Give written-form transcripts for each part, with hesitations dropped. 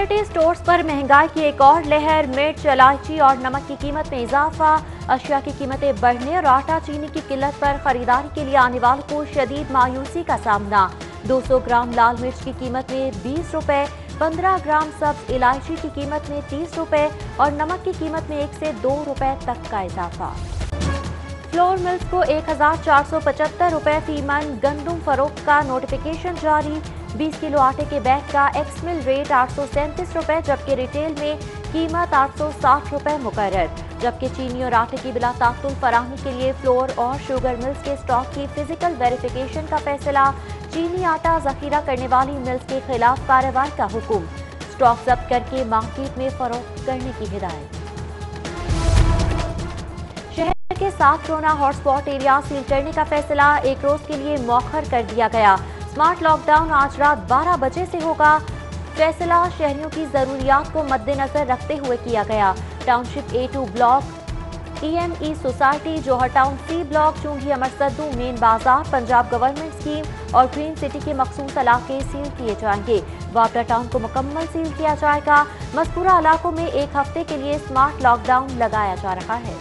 Utility stores पर महंगाई की एक और लहर। मिर्च, इलायची और नमक की कीमत में इजाफा, अशिया की कीमतें बढ़ने और आटा चीनी की किल्लत पर खरीदारी के लिए आने वालों को शदीद मायूसी का सामना। 200 ग्राम लाल मिर्च की कीमत में 20 रुपए, 15 ग्राम सब्ज इलायची की कीमत में 30 रुपए और नमक की कीमत में 1 से 2 रुपए तक का इजाफा। फ्लोर मिल्स को 1475 रुपए फी मन गंदुम फरोख्त का नोटिफिकेशन जारी। 20 किलो आटे के बैग का एक्स मिल रेट 837 रुपए, जबकि रिटेल में कीमत 860 रुपए मुकर्रर। जबकि चीनी और आटे की बिला ताकुल फराहमी के लिए फ्लोर और शुगर मिल्स के स्टॉक की फिजिकल वेरिफिकेशन का फैसला। चीनी आटा जखीरा करने वाली मिल्स के खिलाफ कार्रवाई का हुक्म। स्टॉक जब्त करके मार्केट में फरोख्त करने की हिदायत। शहर के 7 कोरोना हॉटस्पॉट एरिया सील करने का फैसला एक रोज के लिए मौखर कर दिया गया। स्मार्ट लॉकडाउन आज रात 12 बजे से होगा। फैसला शहरियों की जरूरियात को मद्देनजर रखते हुए किया गया। Township A2 block, EME society, Johar town C block, चुंगी अमरसद्दू, मेन बाजार, पंजाब गवर्नमेंट स्कीम और ग्रीन सिटी के मखसूस इलाके सील किए जाएंगे। वापडा टाउन को मुकम्मल सील किया जाएगा। मज़कूरा इलाकों में एक हफ्ते के लिए स्मार्ट लॉकडाउन लगाया जा रहा है।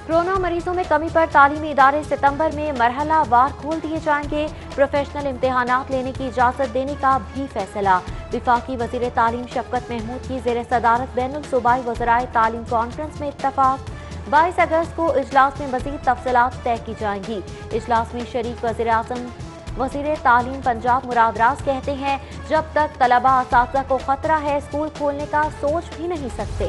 कोरोना मरीजों में कमी पर तालीमी इदारे सितंबर में मरहला वार खोल दिए जाएंगे। प्रोफेशनल इम्तिहानात लेने की इजाजत देने का भी फैसला। विफाकी वजीर तालीम शफकत महमूद की ज़ेर सदारत बैनुल सूबाई वज़राए तालीम कॉन्फ्रेंस में इत्तफाक। 22 अगस्त को इजलास में मजीद तफसीलात तय की जाएंगी। इजलास में शरीक वज़ीर आज़म वज़ीर तालीम पंजाब मुराद राज कहते हैं, जब तक तलबा असातिज़ा को खतरा है स्कूल खोलने का सोच भी नहीं सकते।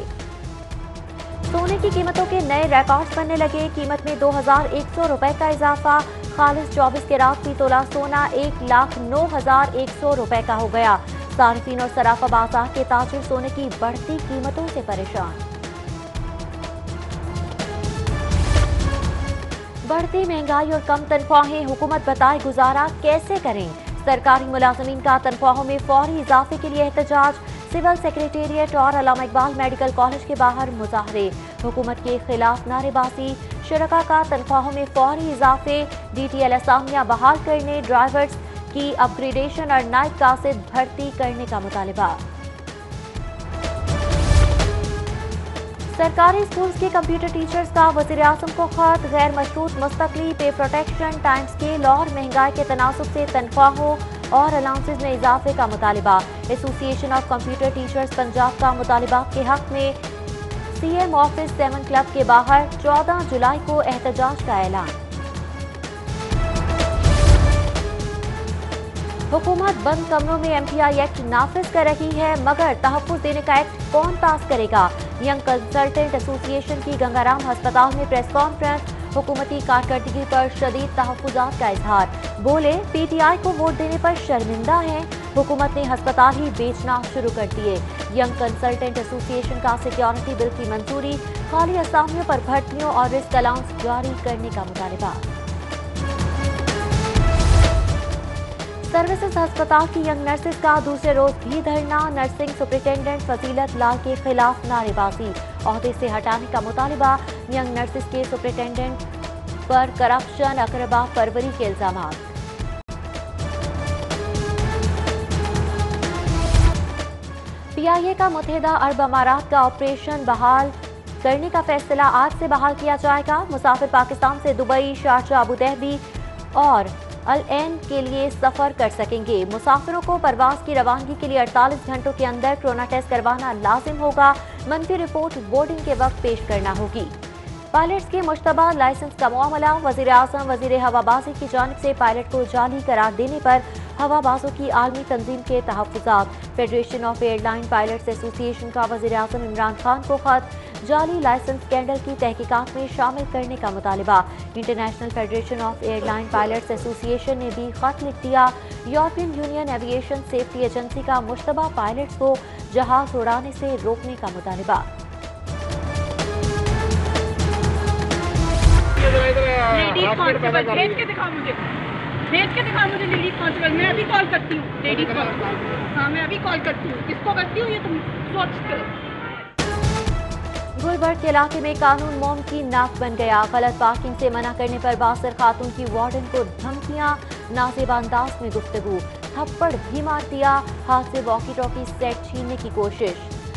सोने की कीमतों के नए रिकॉर्ड्स बनने लगे। कीमत में 2100 रुपए का इजाफा। खालिस 24 कैरात फी तोला सोना 1,09,100 रुपए का हो गया। सारिफीन और सराफा बाजार के ताजिर सोने की बढ़ती कीमतों से परेशान। बढ़ती महंगाई और कम तनख्वाहें, हुकूमत बताए गुजारा कैसे करें। सरकारी मुलाजमीन का तनख्वाहों में फौरी इजाफे के लिए एहतजाज। सिविल सेक्रेटेरिएट और अल्लामा इकबाल मेडिकल कॉलेज के बाहर मुजाहरे। हुकूमत के खिलाफ नारेबाजी। शुरका का तनख्वाहों में फौरी इजाफे, DTL असामियां बहाल करने, ड्राइवर्स की अपग्रेडेशन और नायब कासिद भर्ती करने का मुतालिबा। सरकारी स्कूल्स के कंप्यूटर टीचर्स का वज़ीर आज़म को खत। गैर मशरूत मुस्तकली, पे प्रोटेक्शन, टाइम स्केल और महंगाई के तनासुब से तनख्वाहों और अलाउंसेस में इजाफे का मुतालिबा। Association of computer teachers Punjab का मुतालिबात के हक में CM ऑफिस 7 क्लब के बाहर 14 जुलाई को एहतजाज का ऐलान। हुकूमत बंद कमरों में MPI एक्ट नाफिज कर रही है, मगर तहफ़्फ़ुज़ देने का एक्ट कौन पास करेगा। यंग कंसल्टेंट एसोसिएशन की गंगाराम अस्पताल में प्रेस कॉन्फ्रेंस। हुकूमती कारकर्दगी पर शदीद तहफ़्फ़ुज़ात का इजहार। बोले, PTI को वोट देने पर शर्मिंदा है। हुकूमत ने अस्पताल ही बेचना शुरू कर दिए। यंग कंसल्टेंट एसोसिएशन का सिक्योरिटी बिल की मंजूरी, खाली असामियों पर भर्तियों और रिस्क अलाउंस जारी करने का मुतालिबा। सर्विसेज अस्पताल की यंग नर्सेज का दूसरे रोज भी धरना। नर्सिंग सुपरिटेंडेंट फजीलत लाल के खिलाफ नारेबाजी। ओहदे से हटाने का मुतालिबा। यंग नर्सेज के सुपरिटेंडेंट पर करप्शन, अकरबा परवरी के इल्जामात। PIA का मुत्तहिदा अरब अमारात का ऑपरेशन बहाल करने का फैसला आज से बहाल किया जाएगा। मुसाफिर पाकिस्तान से दुबई, शारजाह, अबू धाबी और अल ऐन के लिए सफर कर सकेंगे। मुसाफिरों को परवाज की रवानगी के लिए 48 घंटों के अंदर कोरोना टेस्ट करवाना लाजिम होगा। मनफी रिपोर्ट बोर्डिंग के वक्त पेश करना होगी। पायलट्स के मुश्तबा लाइसेंस का मामला। वजीर आजम वजीर हवाबाजी की जानिब से पायलट को जाली करार देने पर हवाबाजों की आलमी तंजीम के तहफ़्फ़ुज़ात। Federation of airline pilots association का वजीर आजम इमरान खान को खत। जाली लाइसेंस स्कैंडल की तहकीकात में शामिल करने का मुतालिबा। International federation of airline pilots association ने भी खत लिख दिया। European Union aviation safety agency का मुश्तबा पायलट्स को जहाज उड़ाने से रोकने का मुतालिबा। भेज के दिखा मुझे लेडीज कांस्टेबल। मैं अभी कॉल करती हूँ लेडीज कांस्टेबल। हाँ, मैं अभी कॉल करती हूँ। किसको करती हूँ ये तुम सोच करो। गुलबर्ग के इलाके में कानून मोम की नाक बन गया। गलत पार्किंग से मना करने पर बासर खातून की वार्डन को धमकियां, नाज़ेब अंदाज में गुफ्तगू। थप्पड़ भी मार दिया। हाथ से वॉकी टॉकी सेट छीनने की कोशिश।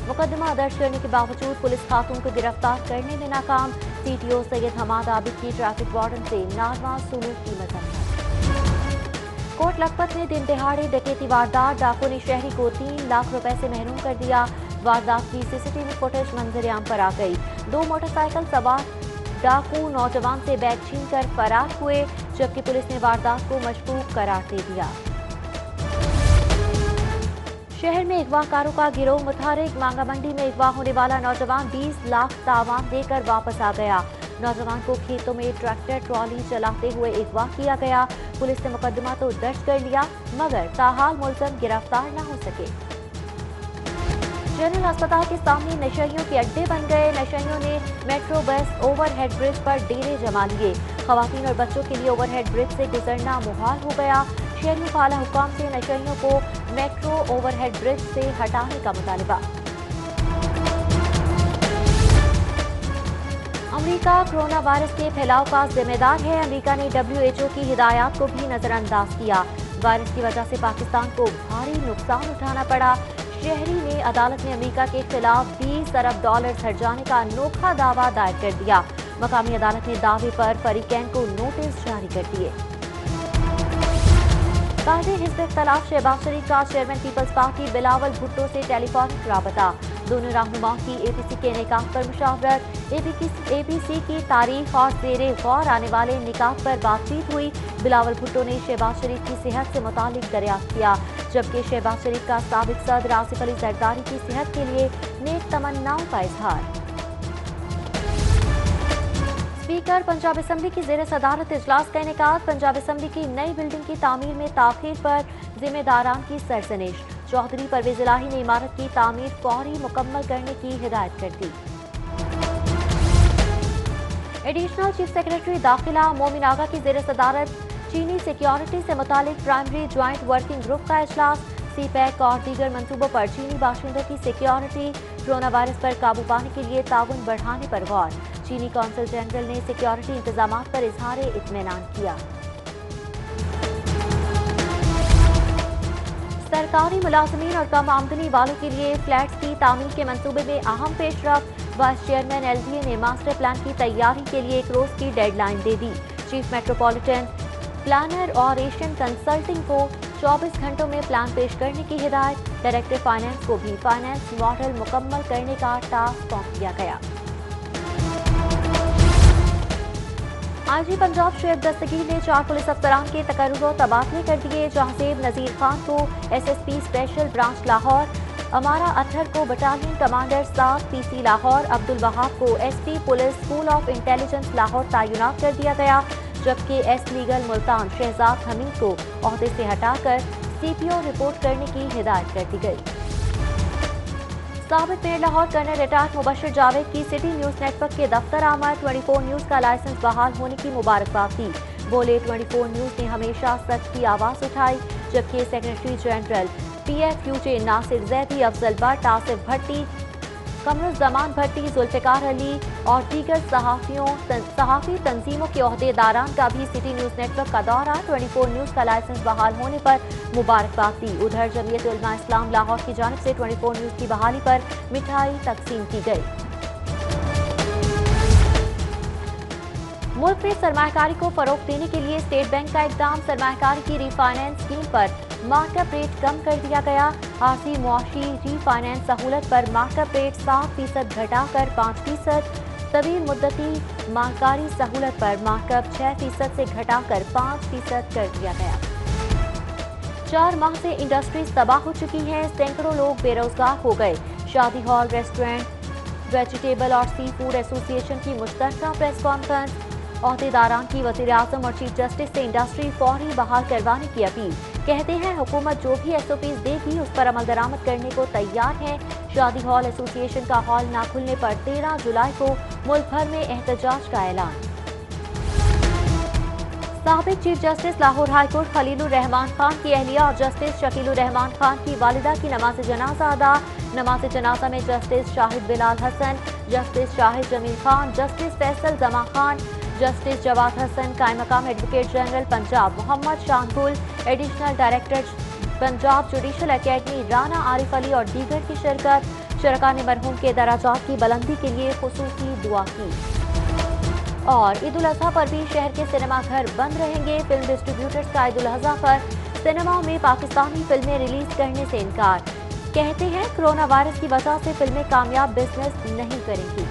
मुकदमा दर्ज करने के बावजूद पुलिस खातून को गिरफ्तार करने में नाकाम। CTO सैयद हमाद आबिद की ट्रैफिक वार्डन से नारवा सलूक की मजम्मत। कोट लखपत में दिन दहाड़े डकैती वारदात, डाकू ने शहरी को 3 लाख रुपए से महरूम कर दिया। वारदात की CCTV फुटेज मंजर आम पर आ गई। 2 मोटरसाइकिल सवार डाकू नौजवान से बैग छीनकर फरार हुए, जबकि पुलिस ने वारदात को मशकूक करार दे दिया। शहर में अगवाकारों का गिरोह मुतहरिक। मांगा मंडी में अगवा होने वाला नौजवान 20 लाख तावान देकर वापस आ गया। नौजवान को खेतों में ट्रैक्टर ट्रॉली चलाते हुए अगवा किया गया। पुलिस ने मुकदमा तो दर्ज कर लिया, मगर ताहाल मुलजम गिरफ्तार न हो सके। जनरल अस्पताल के सामने नशइयों के अड्डे बन गए। नशइयों ने मेट्रो बस ओवरहेड ब्रिज पर डेरे जमा लिए। खवातीन और बच्चों के लिए ओवरहेड ब्रिज से गुजरना मुहाल हो गया। शहरी आला हुकाम से नशइयों को मेट्रो ओवरहेड ब्रिज से हटाने का मुतालबा। अमेरिका कोरोना वायरस के फैलाव का जिम्मेदार है। अमेरिका ने WHO की हिदायत को भी नजरअंदाज किया। वायरस की वजह से पाकिस्तान को भारी नुकसान उठाना पड़ा। शहरी ने अदालत में अमेरिका के खिलाफ $20 अरब हर्जाने का अनोखा दावा दायर कर दिया। मकामी अदालत ने दावे पर फरीकैन को नोटिस जारी कर दिए। कायदे हिज़्ब इख्तिलाफ शहबाज शरीफ का chairman peoples party Bilawal Bhutto से टेलीफोनिक राबता। दोनों रहनुमाओं की APC के निकाह पर मुशावरत। APC की तारीख और ज़ेरे गौर आने वाले निकाह पर बातचीत हुई। बिलावल भुट्टो ने शहबाज शरीफ की सेहत से मुतालिक दरियाफ्त किया, जबकि शहबाज शरीफ का साबिक सदर आसिफ अली जरदारी की सेहत के लिए नेक तमन्नाओं का इजहार। स्पीकर पंजाब असम्बली की ज़ेर सदारत इजलास का इनेकाद। पंजाब असम्बली की नई बिल्डिंग की तामीर में ताख़ीर पर जिम्मेदारान की सरजनिश। चौधरी परवेज इलाही ने इमारत की तामीर फौरी मुकम्मल करने की हिदायत कर दी। एडिशनल चीफ सेक्रेटरी दाखिला मोमिन आगा की ज़ेर सदारत चीनी सिक्योरिटी से मुतालिक प्राइमरी ज्वाइंट वर्किंग ग्रुप का इजलास। CPEC और दीगर मंसूबों पर चीनी बाशिंदों की सिक्योरिटी, कोरोना वायरस पर काबू पाने के लिए ताउन बढ़ाने पर गौर। चीनी कौंसल जनरल ने सिक्योरिटी इंतजामात पर इजहार इत्मीनान किया। सरकारी मुलाजमीन और कम आमदनी वालों के लिए फ्लैट्स की तामीर के मंसूबे में अहम पेशरफ। वाइस चेयरमैन LDA ने मास्टर प्लान की तैयारी के लिए 1 रोज की डेडलाइन दे दी। चीफ मेट्रोपॉलिटन प्लानर और एशियन कंसल्टिंग को 24 घंटों में प्लान पेश करने की हिदायत। डायरेक्टर फाइनेंस को भी फाइनेंस मॉडल मुकम्मल करने का टास्क सौंप दिया गया। IG पंजाब शुएब दस्तगीर ने 4 पुलिस अफसरान के तकर्रुर और तबादले कर दिए। जहांसेब नज़ीर खान को SSP स्पेशल ब्रांच लाहौर, अमारा अतहर को battalion commander 7 PC Lahore, Abdul Wahab को SP police school of intelligence Lahore तैनात कर दिया गया, जबकि S लीगल मुल्तान शहजाद हमीद को ओहदे से हटाकर CPO रिपोर्ट करने की हिदायत कर दी गई। साबित mayor Lahore colonel retired Mubashar Javed की सिटी न्यूज़ नेटवर्क के दफ्तर आमद। 24 न्यूज़ का लाइसेंस बहाल होने की मुबारकबाद दी। बोले 24 न्यूज़ ने हमेशा सच की आवाज़ उठाई, जबकि secretary general PFUJ Nasir Zaidi, Afzal Bhatt, Asif Bhatti, Qamaruzzaman Bhatti, Zulfiqar Ali और दीगर सहाफ़ी तंजीमों के ओहदेदारान का भी सिटी न्यूज़ नेटवर्क का दौरा। 24 न्यूज़ का लाइसेंस बहाल होने पर मुबारकबाद दी। उधर जमीयत उलमा इस्लाम लाहौर की जानिब से 24 न्यूज़ की बहाली पर मिठाई तकसीम की गई। मुल्क में सरमायाकारी को फरोग देने के लिए स्टेट बैंक का इक़दाम। सरमायाकारी की रीफाइनेंस स्कीम पर मार्कअप रेट कम कर दिया गया। आर्जी मुआशी रीफाइनेंस सहूलत पर मार्कअप रेट 7% घटाकर 5%, तवील मुद्दती माहकारी सहूलत पर मार्कअप 6% से घटाकर 5% कर दिया गया। 4 माह से इंडस्ट्रीज तबाह हो चुकी हैं, सैकड़ों लोग बेरोजगार हो गए। शादी हॉल, रेस्टोरेंट, वेजिटेबल और सी फूड एसोसिएशन की मुश्तरका प्रेस कॉन्फ्रेंस। ओहदेदारान की वज़ीर-ए-आज़म और चीफ जस्टिस से इंडस्ट्री फौरी बहाल करवाने की अपील। कहते हैं हुकूमत जो भी SOPs देगी उस पर अमल दरामद करने को तैयार है। शादी हॉल एसोसिएशन का हॉल न खुलने पर 13 जुलाई को मुल्क भर में एहतजाज का ऐलान। साबिक chief justice Lahore high court Khalilur Rahman Khan की अहलिया और जस्टिस शकीलुर रहमान खान की वालिदा की नमाज जनाजा अदा। नमाज जनाजा में justice Shahid Bilal Hasan, justice Shahid Jamil Khan, justice Faisal Zaman Khan, justice Jawad Hasan, कायम मकाम advocate general Punjab Mohammad Shahgul, additional director Punjab judicial academy, Rana Arif Ali और दीगर की शिरकत। शरका ने मरहूम के दराजात की बुलंदी के लिए खुसूसी दुआ की। और ईद उल अजहा पर भी शहर के सिनेमा घर बंद रहेंगे। फिल्म डिस्ट्रीब्यूटर्स का ईद उल अजहा पर सिनेमाओं में पाकिस्तानी फिल्में रिलीज करने से इनकार। कहते हैं कोरोना वायरस की वजह से फिल्में कामयाब बिजनेस नहीं करेंगी।